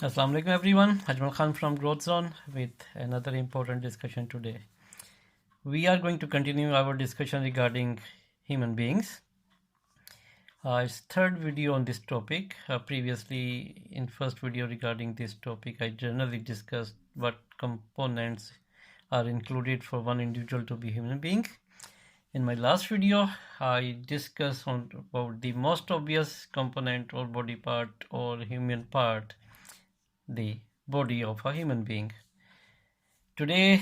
Assalamu alaikum everyone. Ajmal Khan from GrowthZone with another important discussion today. We are going to continue our discussion regarding human beings. It's third video on this topic. Previously, in first video regarding this topic, I generally discussed what components are included for one individual to be human being. In my last video, I discussed about the most obvious component or body part or human part, the body of a human being. Today's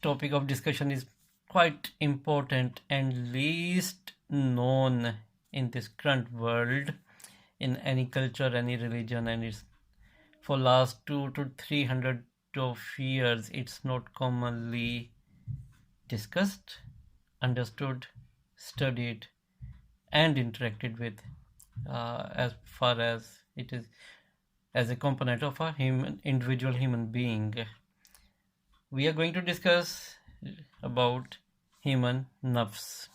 topic of discussion is quite important and least known in this current world, in any culture, any religion, and it's for last 200 to 300 of years it's not commonly discussed, understood, studied, and interacted with, as far as it is as a component of a individual human being. We are going to discuss about human nafs.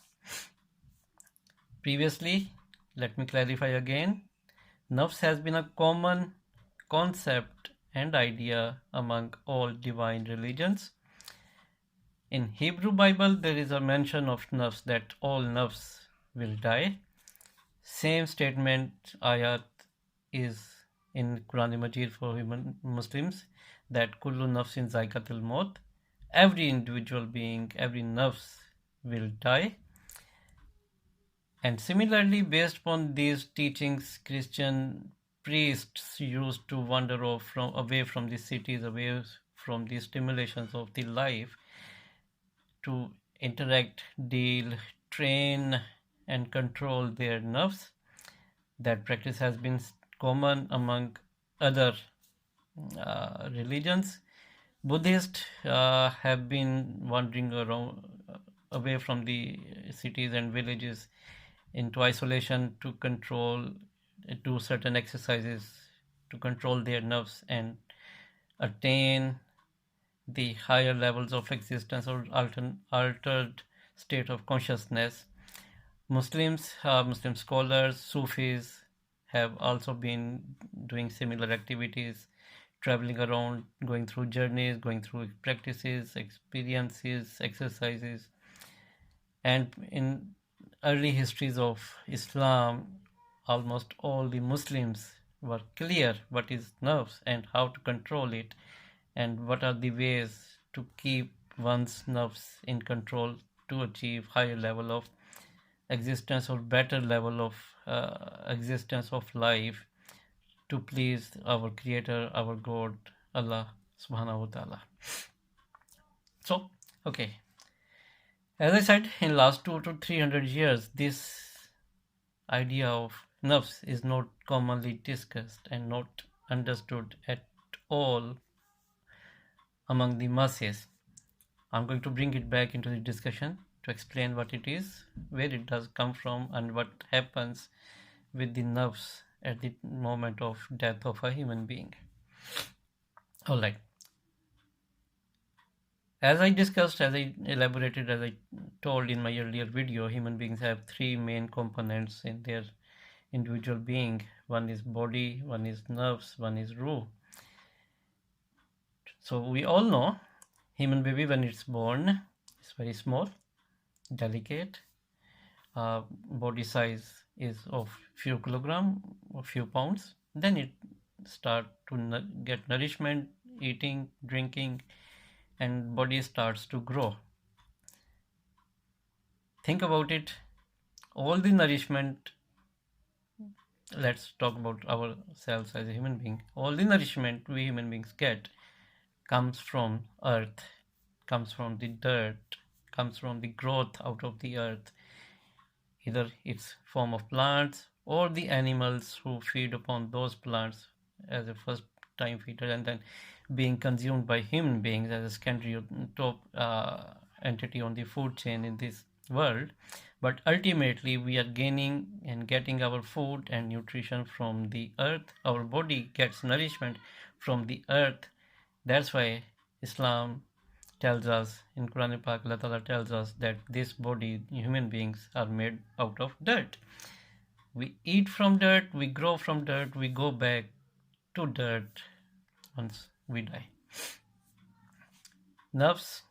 Previously, let me clarify again. Nafs has been a common concept and idea among all divine religions. In Hebrew Bible, there is a mention of nafs, that all nafs will die. Same statement ayat is in Quran Majid for human Muslims, that kullu nafsin zaikatul maut, every individual being, every nafs will die. And similarly, based upon these teachings, Christian priests used to wander off away from the cities, away from the stimulations of the life, to interact, deal, train, and control their nerves. That practice has been common among other religions. Buddhists have been wandering around away from the cities and villages into isolation to do certain exercises to control their nerves and attain the higher levels of existence or altered state of consciousness. Muslim scholars, Sufis have also been doing similar activities, traveling around, going through journeys, going through practices, experiences, exercises. And in early histories of Islam, almost all the Muslims were clear what is nerves and how to control it, and what are the ways to keep one's nerves in control to achieve higher level of existence or better level of existence of life, to please our creator, our God, Allah subhanahu wa ta'ala. So, okay, as I said, in last 200 to 300 years, this idea of nafs is not commonly discussed and not understood at all among the masses. I'm going to bring it back into the discussion to explain what it is, where it does come from, and what happens with the nerves at the moment of death of a human being. All right. As I discussed, as I elaborated, as I told in my earlier video, human beings have three main components in their individual being. One is body, one is nerves, one is ruh. So we all know human baby, when it's born, it's very small, delicate, body size is of few kilogram or few pounds. Then it start to get nourishment, eating, drinking, and body starts to grow. Think about it, all the nourishment, let's talk about ourselves as a human being, all the nourishment we human beings get comes from earth, comes from the dirt, comes from the growth out of the earth. Either it's form of plants or the animals who feed upon those plants as a first time feeder, and then being consumed by human beings as a secondary top entity on the food chain in this world. But ultimately we are gaining and getting our food and nutrition from the earth. Our body gets nourishment from the earth. That's why Islam tells us, in Quran Pak, Allah Ta'ala tells us that this body, human beings, are made out of dirt. We eat from dirt, we grow from dirt, we go back to dirt once we die. Nerves.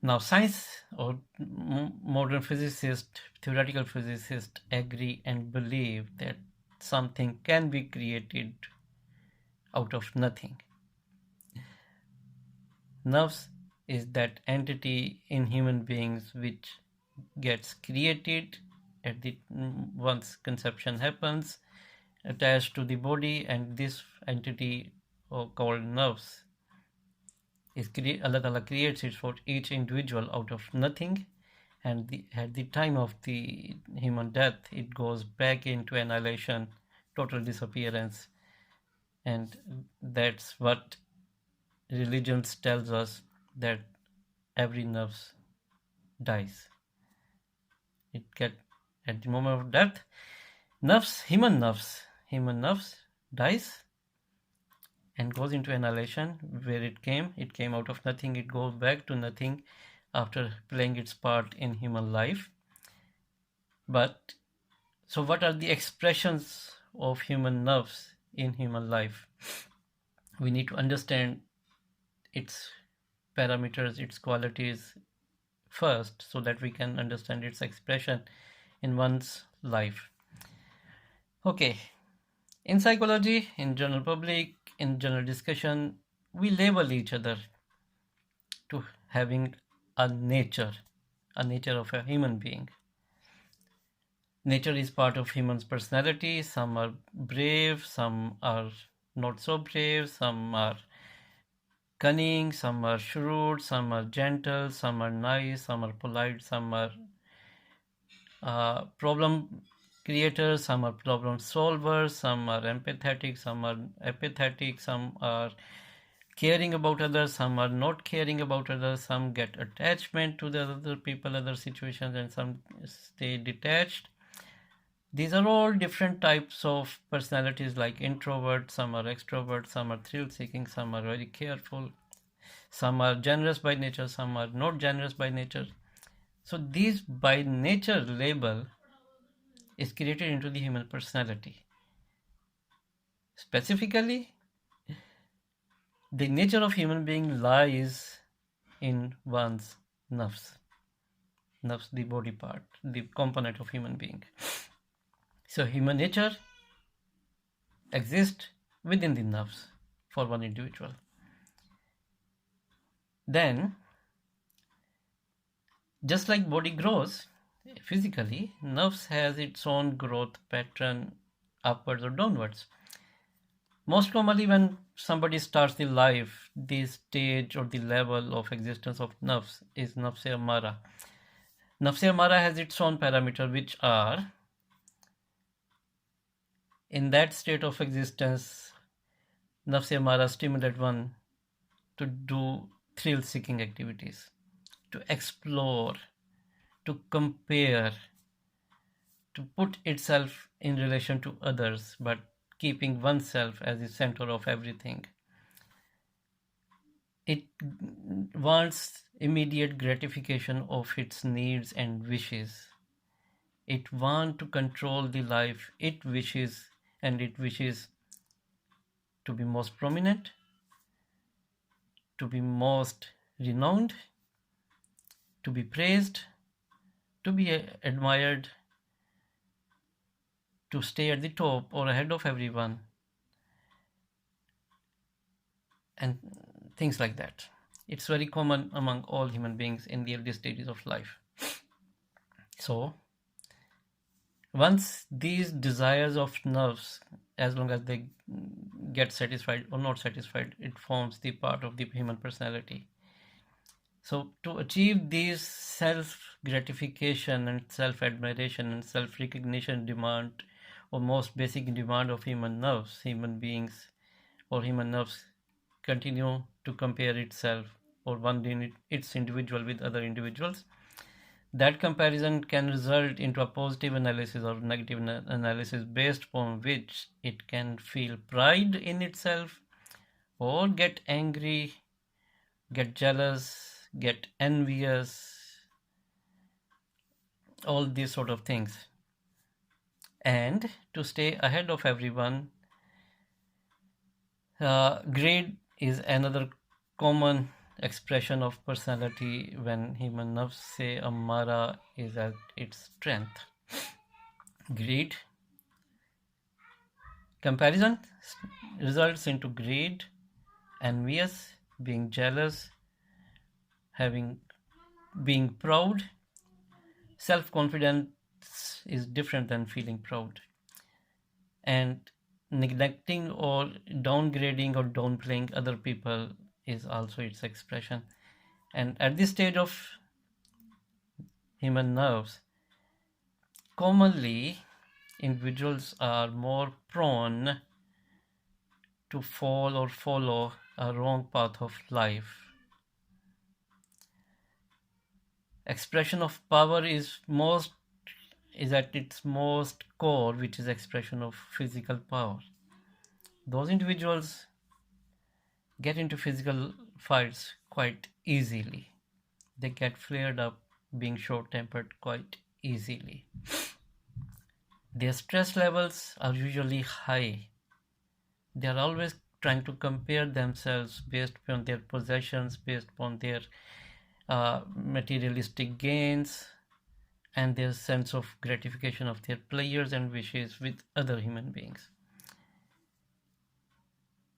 Now, science or modern physicists, theoretical physicists agree and believe that something can be created out of nothing. Nerves is that entity in human beings which gets created at the once conception happens, attached to the body, and this entity called nerves is Allah Ta'ala creates it for each individual out of nothing, and at the time of the human death it goes back into annihilation, total disappearance, and that's what religions tells us, that every nerve dies. It get at the moment of death, human nerves dies and goes into annihilation. Where it came out of nothing, it goes back to nothing after playing its part in human life. But so what are the expressions of human nerves in human life? We need to understand its parameters, its qualities first, so that we can understand its expression in one's life. Okay, in psychology, in general public, in general discussion, we label each other to having a nature of a human being. Nature is part of human's personality. Some are brave, some are not so brave, some are cunning, some are shrewd, some are gentle, some are nice, some are polite, some are problem creators, some are problem solvers, some are empathetic, some are apathetic, some are caring about others, some are not caring about others, some get attachment to the other people, other situations, and some stay detached. These are all different types of personalities, like introvert, some are extrovert, some are thrill seeking, some are very careful, some are generous by nature, some are not generous by nature. So these by nature label is created into the human personality. Specifically, the nature of human being lies in one's nerves, the body part, the component of human being. So human nature exists within the nerves for one individual. Then, just like body grows physically, nerves has its own growth pattern, upwards or downwards. Most commonly, when somebody starts the life, the stage or the level of existence of nerves is nafs amara. Nafs amara has its own parameter, which are, in that state of existence, nafs amara stimulate one to do thrill-seeking activities, to explore, to compare, to put itself in relation to others, but keeping oneself as the center of everything. It wants immediate gratification of its needs and wishes. It wants to control the life it wishes, and it wishes to be most prominent, to be most renowned, to be praised, to be admired, to stay at the top or ahead of everyone, and things like that. It's very common among all human beings in the early stages of life. So, once these desires of nerves, as long as they get satisfied or not satisfied, it forms the part of the human personality. So, to achieve these self-gratification and self-admiration and self-recognition demand, or most basic demand of human beings or human nerves continue to compare itself or its individual with other individuals. That comparison can result into a positive analysis or negative analysis, based upon which it can feel pride in itself or get angry, get jealous, get envious, all these sort of things. And to stay ahead of everyone, greed is another common expression of personality when human nafs amara is at its strength. Greed, comparison results into greed, envious, being jealous, having being proud. Self-confidence is different than feeling proud. And neglecting or downgrading or downplaying other people is also its expression. And at this stage of human nerves, commonly individuals are more prone to fall or follow a wrong path of life. Expression of power is at its most core, which is expression of physical power. Those individuals get into physical fights quite easily. They get flared up, being short-tempered quite easily. Their stress levels are usually high. They are always trying to compare themselves based on their possessions, based on their materialistic gains, and their sense of gratification of their pleasures and wishes with other human beings.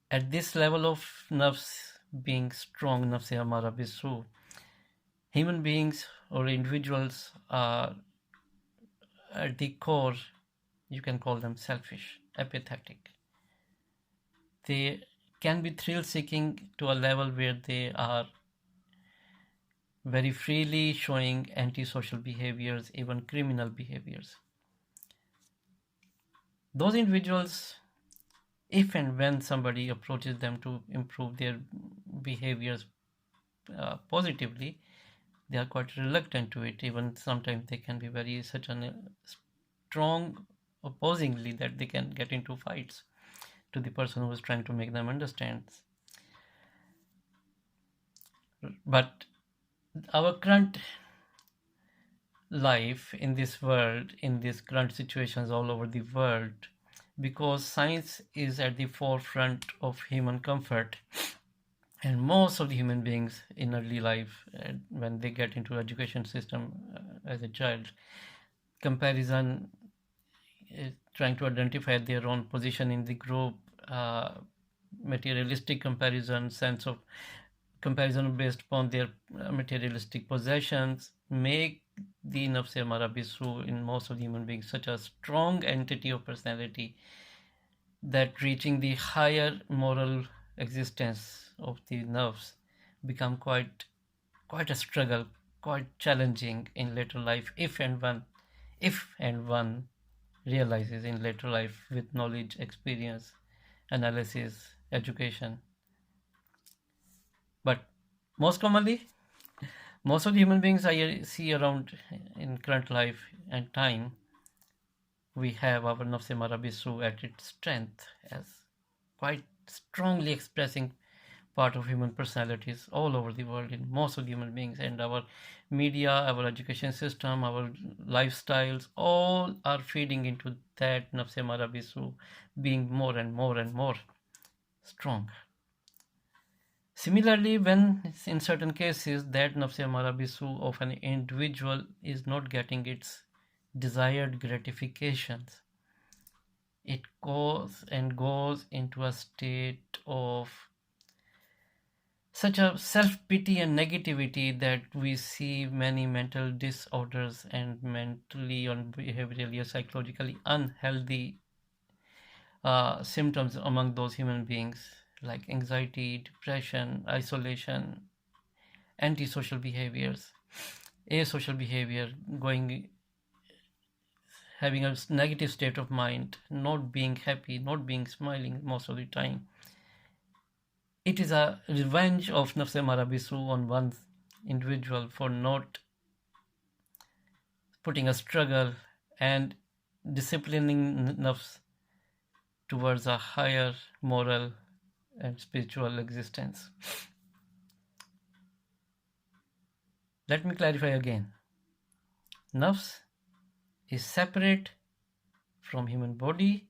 At this level of nafs being strong, nafs hamara bisu, human beings or individuals are at the core, you can call them selfish, apathetic. They can be thrill seeking to a level where they are very freely showing antisocial behaviors, even criminal behaviors. Those individuals, if and when somebody approaches them to improve their behaviors positively, they are quite reluctant to it. Even sometimes they can be very such a strong opposingly that they can get into fights to the person who is trying to make them understand. But our current life in this world, in these current situations all over the world, because science is at the forefront of human comfort, and most of the human beings in early life, when they get into education system as a child, comparison, trying to identify their own position in the group, materialistic comparison, sense of comparison based upon their materialistic possessions, make the nafs amara bisu in most of the human beings such a strong entity of personality that reaching the higher moral existence of the nerves become quite a struggle, quite challenging in later life if and one realizes in later life with knowledge, experience, analysis, education. But most commonly, most of the human beings I see around in current life and time, we have our nafs marabisu at its strength as quite strongly expressing part of human personalities all over the world in most of the human beings, and our media, our education system, our lifestyles, all are feeding into that nafs marabisu being more and more and more strong. Similarly, when in certain cases that nafs marabisu of an individual is not getting its desired gratifications, it goes into a state of such a self-pity and negativity that we see many mental disorders and mentally or behaviorally or psychologically unhealthy symptoms among those human beings, like anxiety, depression, isolation, antisocial behaviors, asocial behavior, having a negative state of mind, not being happy, not being smiling most of the time. It is a revenge of nafs marabisu on one's individual for not putting a struggle and disciplining nafs towards a higher moral and spiritual existence. Let me clarify again. Nafs is separate from human body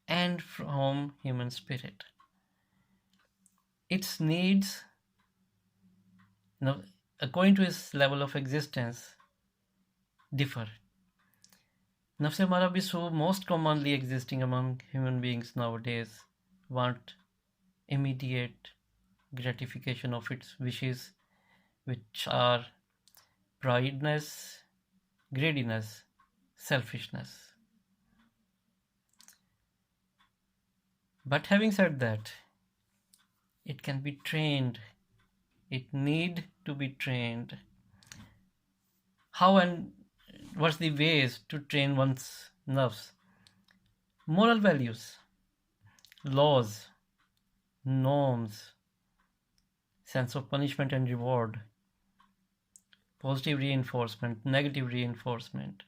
and from human spirit. Its needs, according to its level of existence, differ. Nafse Marabisu, most commonly existing among human beings nowadays, want immediate gratification of its wishes, which are prideness, greediness, selfishness. But having said that, it can be trained. It need to be trained. How and what's the ways to train one's nerves? Moral values, laws, norms, sense of punishment and reward, positive reinforcement, negative reinforcement,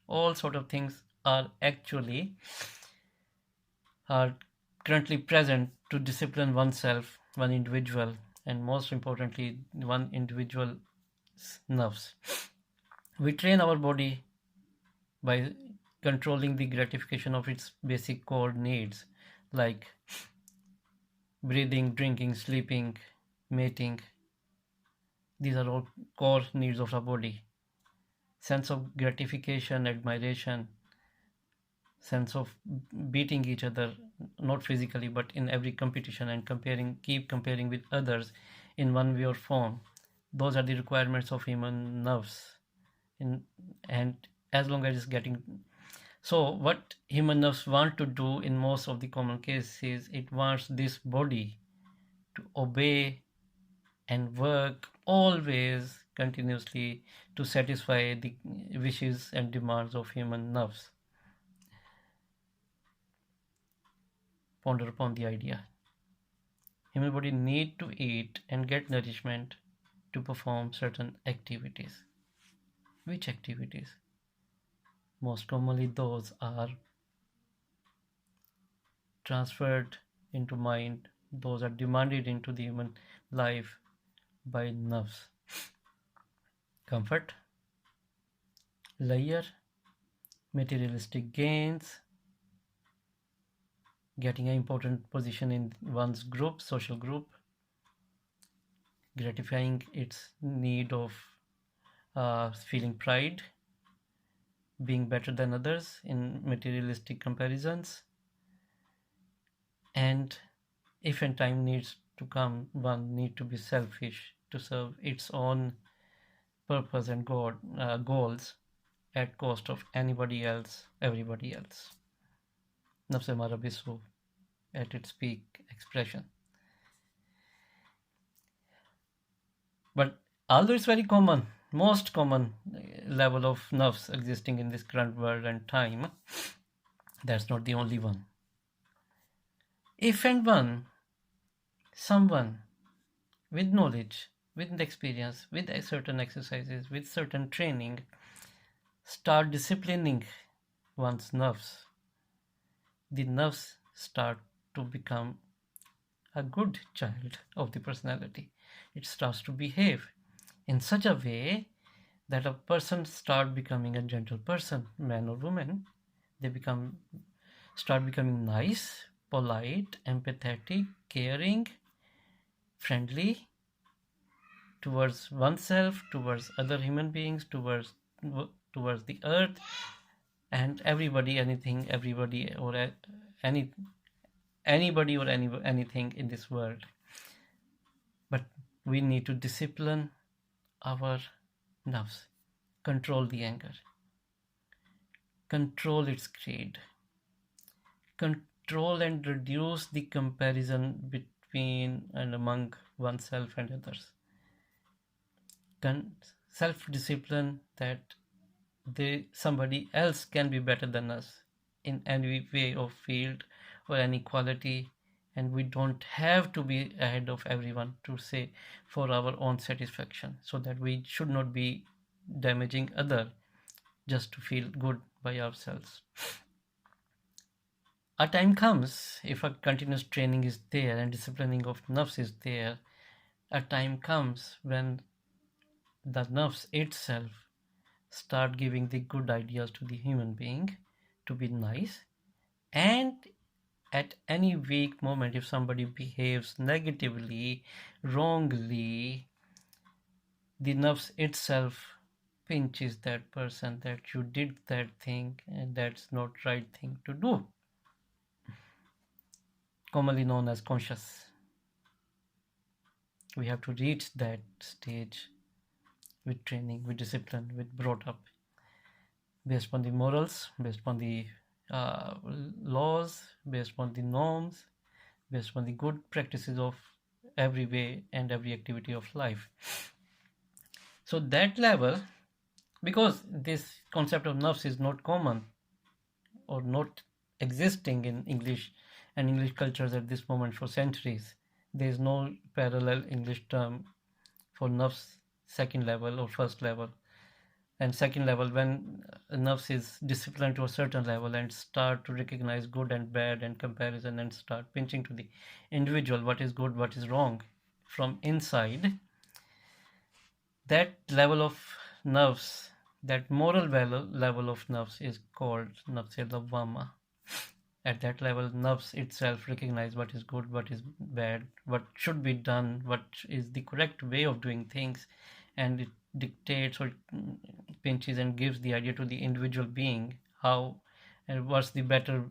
all sort of things are currently present to discipline oneself, one individual, and most importantly, one individual's nerves. We train our body by controlling the gratification of its basic core needs like breathing, drinking, sleeping, mating. These are all core needs of our body. Sense of gratification, admiration, sense of beating each other, not physically but in every competition, and keep comparing with others in one way or form. Those are the requirements of human nerves. And as long as it's getting, so what human nerves want to do in most of the common cases, it wants this body to obey and work always continuously to satisfy the wishes and demands of human nerves. Ponder upon the idea. Human body need to eat and get nourishment to perform certain activities. Which activities? Most commonly those are transferred into mind. Those are demanded into the human life by nerves. Comfort, leisure, materialistic gains, getting an important position in one's group, social group, gratifying its need of feeling pride, being better than others in materialistic comparisons, and if and time needs to come, one need to be selfish to serve its own purpose and goals at cost of anybody else, everybody else. Nafse Mara Bisu at its peak expression. But although it's very common, most common level of nerves existing in this current world and time, that's not the only one. If and when someone with knowledge, with experience, with certain exercises, with certain training, start disciplining one's nerves, the nerves start to become a good child of the personality. It starts to behave in such a way that a person start becoming a gentle person, man or woman. They start becoming nice, polite, empathetic, caring, friendly towards oneself, towards other human beings, towards the earth, and everybody, anything, everybody, or anybody or anything in this world. But we need to discipline our nerves, control the anger, control its greed, control and reduce the comparison between and among oneself and others. Self-discipline that somebody else can be better than us in any way or field or any quality, and we don't have to be ahead of everyone to say for our own satisfaction, so that we should not be damaging other just to feel good by ourselves. A time comes, if a continuous training is there and disciplining of nerves is there, a time comes when the nerves itself start giving the good ideas to the human being, to be nice, and at any weak moment, if somebody behaves negatively, wrongly, the nerves itself pinches that person that you did that thing and that's not right thing to do, commonly known as conscious. We have to reach that stage with training, with discipline, with brought up based on the morals, based on the laws, based on the norms, based on the good practices of every way and every activity of life. So that level, because this concept of nerves is not common or not existing in English and English cultures at this moment for centuries, there is no parallel English term for nerves second level or first level. And second level, when nerves is disciplined to a certain level and start to recognize good and bad and comparison and start pinching to the individual what is good, what is wrong from inside, that level of nerves, that moral level of nerves is called nafs lawwama. At that level, nerves itself recognize what is good, what is bad, what should be done, what is the correct way of doing things, and it dictates or pinches and gives the idea to the individual being how and what's the better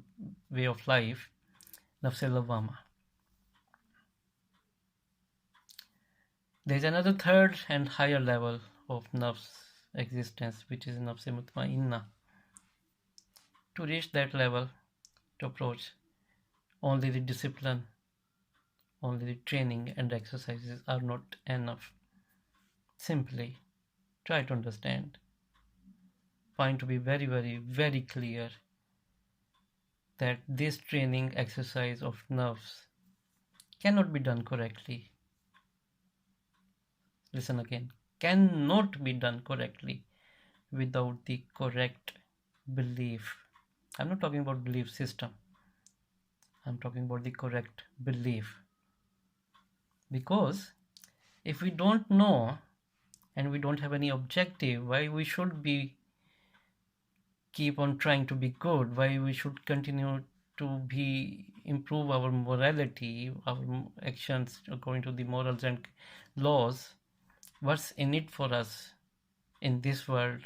way of life. Nafs lawwama. There is another third and higher level of nafs existence, which is nafs mutmainna. To reach that level, to approach, only the discipline, only the training and exercises are not enough. Simply try to understand. Find to be very, very, very clear that this training exercise of nerves cannot be done correctly. Listen again. Cannot be done correctly without the correct belief. I'm not talking about belief system. I'm talking about the correct belief. Because if we don't know and we don't have any objective why we should be keep on trying to be good, why we should continue to be improve our morality, our actions according to the morals and laws, what's in it for us in this world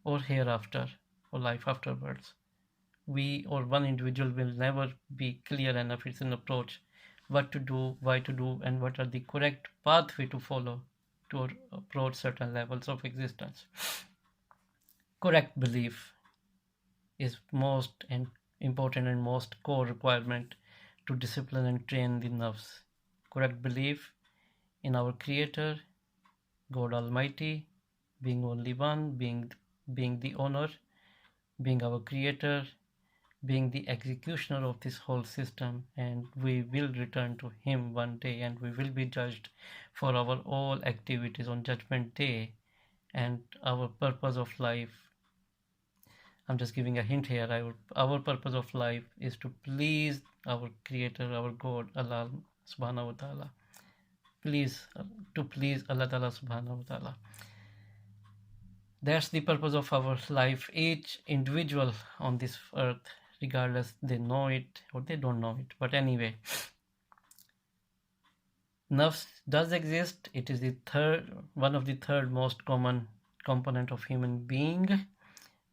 or hereafter or life afterwards, we or one individual will never be clear enough. It's an approach what to do, why to do, and what are the correct pathway to follow to approach certain levels of existence. Correct belief is most and important and most core requirement to discipline and train the nerves. Correct belief in our Creator, God Almighty, being only one, being the owner, being our Creator, being the executioner of this whole system, and we will return to Him one day, and we will be judged for our all activities on Judgment Day, and our purpose of life. I'm just giving a hint here. Our purpose of life is to please our Creator, our God, Allah Subhanahu wa Taala. To please Allah Taala Subhanahu wa Taala. That's the purpose of our life. Each individual on this earth, regardless they know it or they don't know it, but anyway, nerves does exist. It is the one of the third most common component of human being.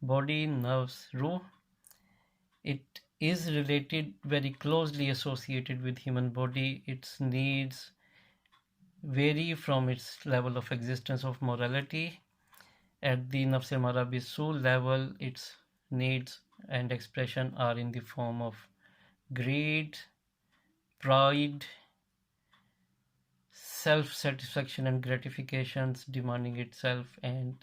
Body, nerves, ruh. It is related, very closely associated with human body. Its needs vary from its level of existence of morality. At the nafs marabisu level, its needs and expression are in the form of greed, pride, self-satisfaction and gratifications demanding itself, and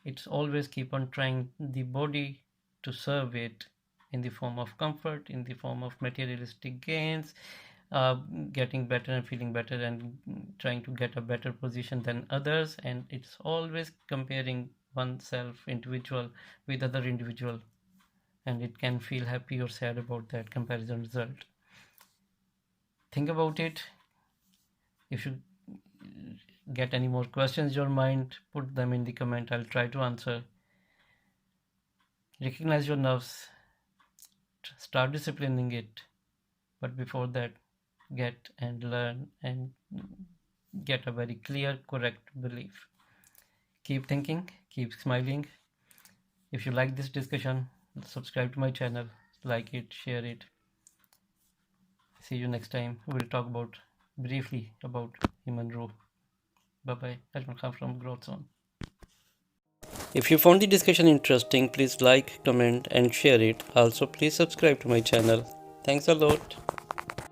it's always keep on trying the body to serve it in the form of comfort, in the form of materialistic gains, getting better and feeling better and trying to get a better position than others, and it's always comparing oneself individual with other individual, and it can feel happy or sad about that comparison result. Think about it. If you get any more questions in your mind, put them in the comment. I'll try to answer. Recognize your nerves, start disciplining it, but before that, get and learn and get a very clear, correct belief. Keep thinking, keep smiling. If you like this discussion, subscribe to my channel, like it, share it. See you next time. We'll talk briefly about human rule. Bye bye. Ajmal Khan from GrowthZone. If you found the discussion interesting, please like, comment, and share it. Also, please subscribe to my channel. Thanks a lot.